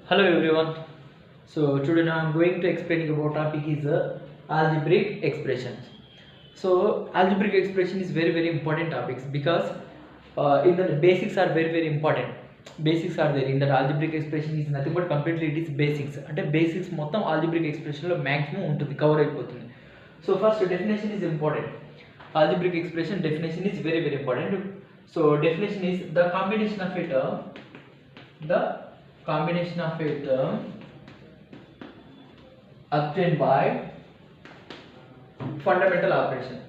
Hello everyone. So today now I'm going to explain about topic is algebraic expressions. So algebraic expression is very important topics because in the basics are very important. Basics are there in that algebraic expression is nothing but completely it is basics. అంటే basics మొత్తం algebraic expression లో maximum ఉంటుంది cover అయిపోతుంది. So first definition is important. Algebraic expression definition is very important. So definition is the combination of a term obtained by fundamental operations.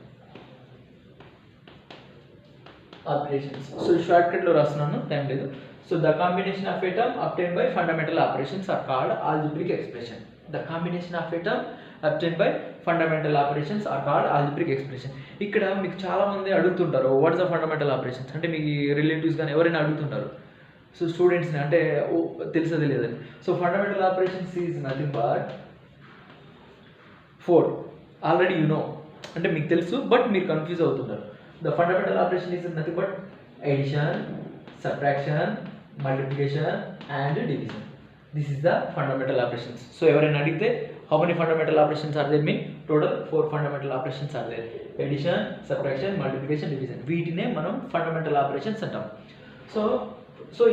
So shortcut lo rastunanu time ledu. So the combination of a term obtained by fundamental operations are called algebraic expression. The combination of a term obtained by fundamental operations are called algebraic expression. ఇక్కడ మీకు చాలా మంది అడుగుతుంటారు what is the fundamental operations అంటే మీ relatives కానీ ఎవరైనా అడుగుతుంటారు. So స్టూడెంట్స్ని అంటే తెలుసో తెలియదని. So fundamental operations is nothing but 4 already you know అంటే మీకు తెలుసు బట్ మీరు కన్ఫ్యూజ్ అవుతున్నారు. The fundamental operation is nothing but addition, subtraction, multiplication and division. This is the fundamental operations. So ఎవరైనా అడిగితే how many fundamental operations are there mean total 4 fundamental operations are there. Addition, subtraction, multiplication, division వీటినే మనం fundamental operations అంటాం. So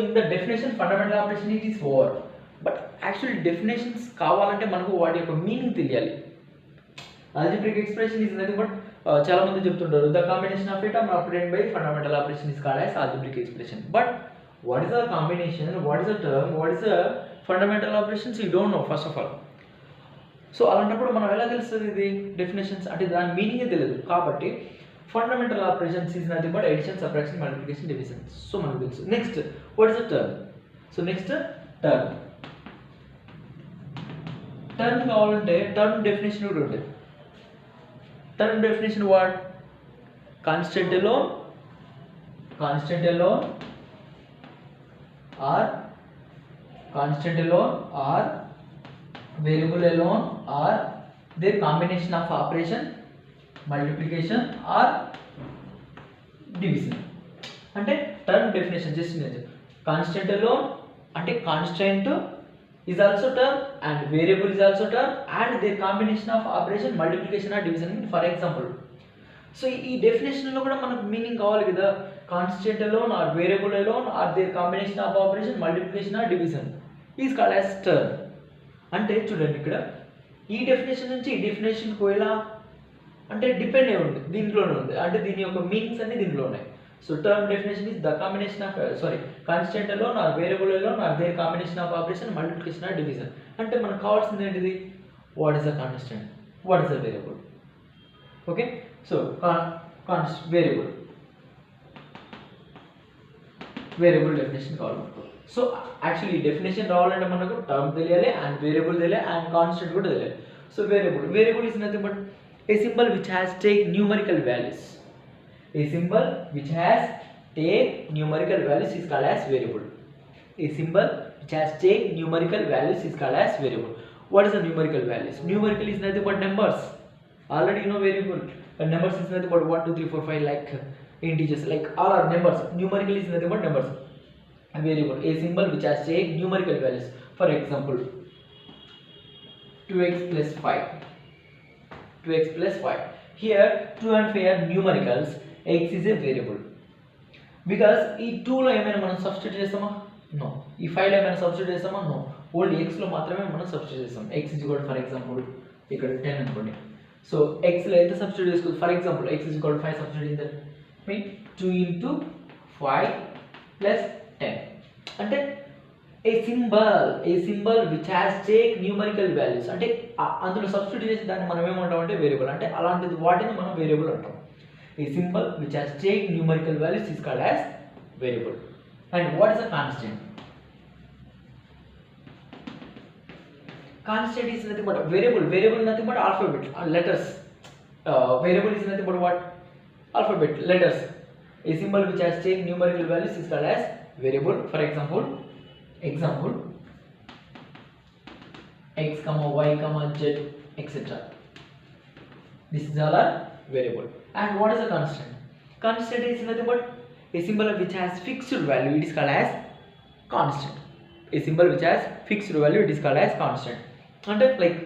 in the definition fundamental operation it is 4 but actually definitions కావాలంటే మనకు వాటి యొక్క meaning తెలియాలి. algebraic expression is nothing but చాలా మంది చెప్తుంటారు the combination of a term obtained by fundamental operation is called as algebraic expression. But what is the combination, what is the term, what is the fundamental operations you don't know first of all. So అలాంటప్పుడు మనం ఎలా తెలుస్తుంది ఇది definitions అంటే దాని మీనింగే తెలియదు. కాబట్టి fundamental operations is nothing but addition, subtraction, multiplication, division. So మనకు తెలుసు. Next what is the term. So next term కావాలంటే టర్మ్ డెఫినేషన్ కూడా ఉంటుంది. Term definition what constant alone or variable alone or their combination of operation multiplication or division. అంటే term definition just constant alone అంటే constant is also term and variable is also term and their combination of operation multiplication or division. For example, so ఈ డెఫినేషన్లో కూడా మనకు meaning కావాలి కదా. Constant alone or variable alone or their combination of operation multiplication or division is called as term. అంటే చూడండి ఇక్కడ ఈ definition నుంచి ఈ డెఫినేషన్కి పోయేలా అంటే డిపెండ్ అయి ఉంది దీంట్లోనే ఉంది అంటే దీని యొక్క మీనింగ్స్ అన్ని దీంట్లో ఉన్నాయి. So term definition is the combination of constant alone or variable alone or their combination of operation multiplication or division. అంటే మనకు కావాల్సింది ఏంటిది what is the constant, what is the variable. Okay so variable definition కావాలి. So actually definition రావాలంటే మనకు term తెలియాలి and variable తెలియాలి and constant కూడా తెలియాలి. So variable is nothing but a symbol which has take numerical values. A symbol which has take numerical values is called as variable. A symbol which has take numerical values is called as variable. What is the numerical values? Numerical is nothing but numbers. Already you know variable. And numbers is nothing but 1, 2, 3, 4, 5 like integers. Like all are numbers. Numerical is nothing but numbers. A variable. A symbol which has take numerical values. For example, 2x plus 5. 2x plus 5. Here 2 and 5 are numericals. X is a variable because ఈ 2లో ఏమైనా మనం substitute చేస్తామా? No. ఈ 5లో ఏమైనా substitute చేస్తామా? No. Only ఎక్స్లో మాత్రమే మనం సబ్స్టిట్యూట్ చేస్తాం. X is equal for example ఇక్కడ 10 అనుకోండి. సో ఎక్స్లో ఎంత సబ్స్టిట్యూట్ చేసుకోవచ్చు? For example x is equal 5 substitute in that mean 2 into 5 plus 10 అంటే a symbol which has take numerical values అంటే అందులో సబ్స్టిట్యూట్ చేసి దాన్ని మనం ఏమంటాం అంటే వేరియబుల్. అంటే అలాంటిది వాటిని మనం వేరియబుల్ అంటాం. A symbol which has take numerical values is called as variable. And what is a constant? Constant is nothing but variable. Variable is nothing but alphabet letters. Variable is nothing but what? Alphabet letters. A symbol which has take numerical values is called as variable. For example, x, y, z, etc. This is all are variable. And what is a constant? Constant is nothing but a symbol which has fixed value. It is called as constant. A symbol which has fixed value, it is called as constant. అంటే like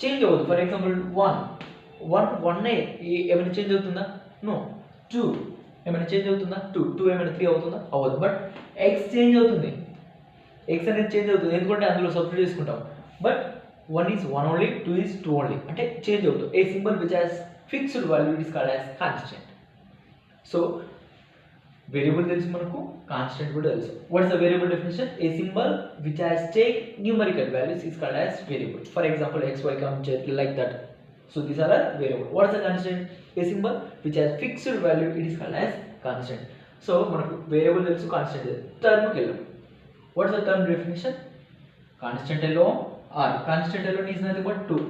change అవ్వదు. For example one ఏమైనా change అవుతుందా? No. 2 ఏమైనా change అవుతుందా? 2 ఏమైనా 3 అవుతుందా? అవ్వదు. But x change అవుతుంది. ఎక్స్ అనేది చేంజ్ అవుతుంది ఎందుకంటే అందులో సబ్స్టిట్యూట్ చేసుకుంటాం. But 1 is 1 only, 2 is 2 only. అంటే చేంజ్ అవుతుంది. A symbol which has fixed value it is called as constant. So variable తెలుసు మనకు, కాన్స్టెంట్ కూడా తెలుసు. What is the variable definition? A symbol which has take numerical values is called as variable. For example x, y, like that. So these are our variable. What is the constant? A symbol which has fixed value, it is called as constant. So మనకు variable తెలుసు, constant తెలుసు. టర్మ్కి వెళ్దాం. What is the term definition? Constant alone or constant alone is nothing but 2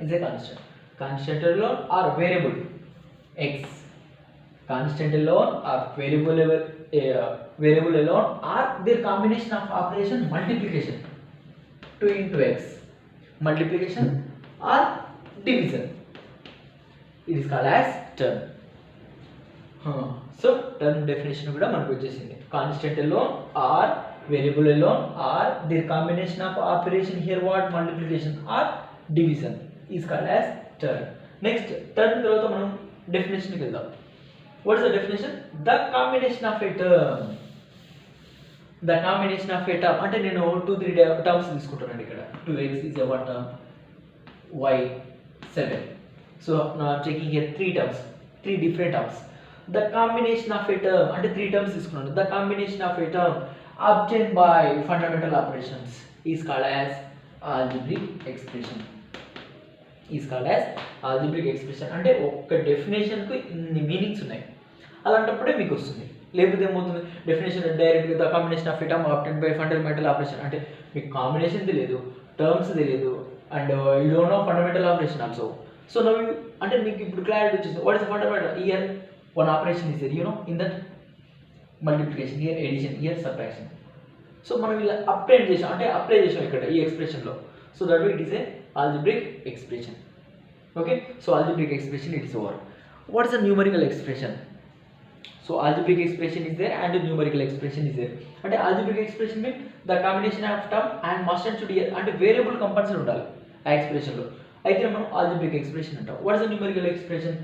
is a constant. Constant alone or variable x. Constant alone or variable alone or their combination of operation multiplication. 2 into x. Multiplication or division. It is called as term. So term definition కూడా మనకు వచ్చేసింది. Constant alone or variable alone or their combination of operation, here what, multiplication or division is called as term. Next term తర్వాత మనం definition కి వెళ్దాం. What is the definition? The combination of a term. The combination of a term అంటే నేను 2-3 terms తీసుకుంటానండి ఇక్కడ. 2x is a one term, y 7. So now I'm taking here 3 terms, 3 different terms. The combination of a term అంటే 3 terms తీసుకున్నాను. The combination of a term obtained by fundamental operations is called as algebraic expression. Is called as algebraic expression. అంటే ఒక్క definition కు ఇన్ని meanings ఉన్నాయి. అలాంటప్పుడే మీకు వస్తుంది. లేకపోతే ఏమవుతుంది, డెఫినేషన్ డైరెక్ట్గా the combination of a term obtained by fundamental operation అంటే మీకు కాంబినేషన్ తెలియదు, టర్మ్స్ తెలియదు, and you don't know fundamental operation also. So now you అంటే మీకు ఇప్పుడు క్లారిటీ వచ్చేసింది. What is the fundamental? Here one operation is there, you know, in that multiplication, here addition, here subtraction. So మనం ఇలా apply చేసాం అంటే apply చేసాం ఇక్కడ ఈ ఎక్స్ప్రెషన్లో. So that way it is a algebraic expression. Okay, so algebraic expression it is over. What is the numerical expression? So algebraic expression is there and numerical expression is there. అంటే algebraic expression mean the combination of term and must and should అంటే variable compulsory ఉండాలి ఆ expression లో. అయితే మనం algebraic expression అంటాం. What is the numerical expression?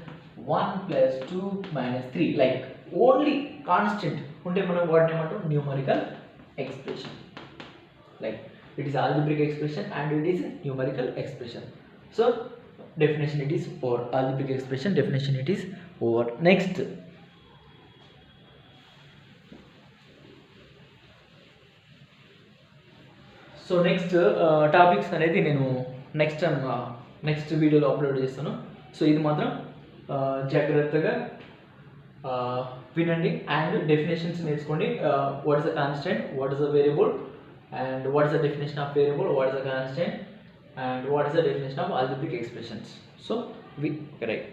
1 + 2 - 3 like only constant ఉంటే మనం వాటిని ఏమంటాం? Numerical expression. Like it is algebraic expression and it is numerical expression. So definition it is over. Algebraic expression definition it is over. Next so next topics అనేది నేను next వీడియోలో upload చేస్తాను. So ఇది మాత్రం జాగ్రత్తగా వినండి అండ్ డెఫినేషన్స్ నేర్చుకోండి. What is the constant, what is the variable and what is the definition of variable, what is the constant and what is the definition of algebraic expressions. So we correct.